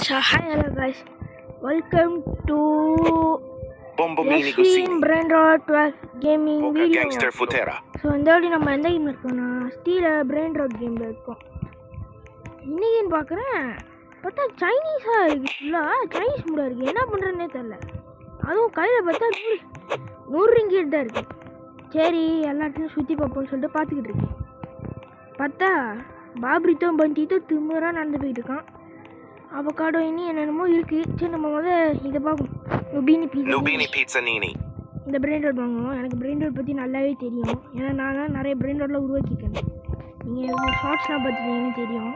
So hi hello guys, welcome to Bombomini Extreme Gosini, Brain Rot 12 Gaming Boca Video. Gangster Futera. So இந்த வாட்டி நம்ம எந்த game இருக்கோம்னா ஸ்டீல brain rod கேமில் இருக்கோம். இன்னைக்குன்னு பார்க்குறேன் பார்த்தா சைனீஸாக இருக்குது, ஃபுல்லாக சைனீஸ் மூடாக இருக்குது. என்ன பண்ணுறதுனே தெரில. அதுவும் கையில் பார்த்தா 100 ரிங்கிட் தான் இருக்குது. சரி எல்லாத்தையும் சுற்றி பார்ப்போம்னு சொல்லிட்டு பார்த்துக்கிட்டு இருக்கேன். பார்த்தா பாப்ரித்தோ பந்தித்தோ திமுறாக நடந்து போயிட்டு இருக்கான். அவகாடோ இனி என்னென்னமோ இருக்குது. சரி நம்ம இதை பார்ப்போம். Nubini Pizza Nini. இந்த பிரெயின் ராட் வாங்குவோம். எனக்கு பிரெயின் ராட் பற்றி நல்லாவே தெரியும். ஏன்னா நான் தான் நிறைய பிரெயின் ராட்லாம் உருவாக்கியிருக்கேன். நீங்கள் ஷார்ட்ஸ்லாம் பார்த்துட்டீங்கன்னு தெரியும்.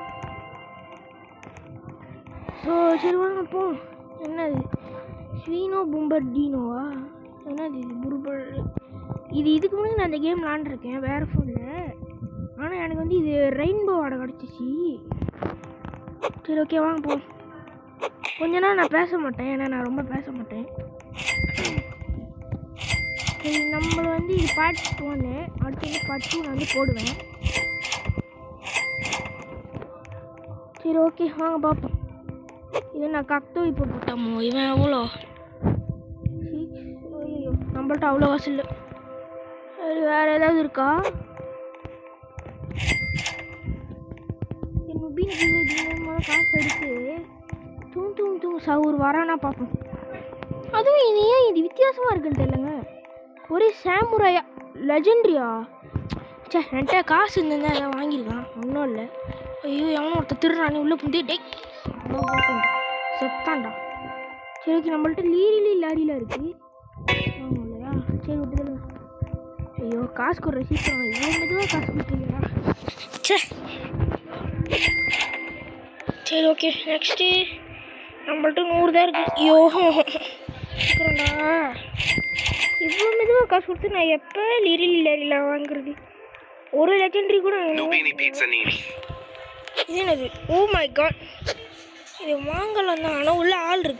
ஸோ சரி வாங்க போ. என்னது ஸ்வீனோ பும்பர்டினோவா? என்னது இது புர்பர்? இதுக்கு முன்னாடி நான் இந்த கேம் விளாண்டுருக்கேன் வேறு ஃபோனில். ஆனால் எனக்கு இது ரெயின்போ ஆட கிடச்சிச்சு. சரி ஓகே வாங்க போ. கொஞ்ச நாள் நான் பேச மாட்டேன், ஏன்னா நான் ரொம்ப பேச மாட்டேன். சரி நம்மளை இது பார்ட் 1, அடுத்தது பார்ட் 2 நான் போடுவேன். சரி ஓகே வாங்க பார்ப்போம். இது நான் கக்தோ இப்போ போட்டாமோ இவன் எவ்வளோ 6. ஐயோ நம்மள்ட்ட அவ்வளோ காசு இல்லை. சரி வேறு ஏதாவது இருக்கா? காசு எடுத்து தூங்கு சவுர் வரானா பார்ப்போம். அதுவும் இது ஏன் இது வித்தியாசமாக இருக்குன்னு தெரியலங்க. ஒரே சாமுராயா லெஜெண்ட்ரியா. சே என்கிட்ட காசு இருந்தேன் அதான் வாங்கியிருக்கான். ஒன்றும் இல்லை. ஐயோ எவனோ ஒருத்தர் திருறானே உள்ளே புந்து டே செத்தான்டா. சரி ஓகே நம்மள்ட்ட லாரியில் இருக்குது ஆமாம் இல்லையா? சரி விட்டுதல. ஐயோ காசு கொடுற சீக்கிரம் இவ்வளோ மெதுவாக காசு கொடுத்துருக்கா. சே சரி ஓகே நெக்ஸ்ட்டு நம்மள்ட்ட 100 தான் இருக்குது. ஐயோ இருக்கிறோண்டா. இவ்வளோ மெதுவாக காசு கொடுத்து நான் எப்போ லாரியில் வாங்குறது? ஒரு லெஜெண்டரி கூட இது என்னது? ஓ மை காட், இது வாங்கலாம் தான். ஆனால் உள்ள ஆள் இருக்கு.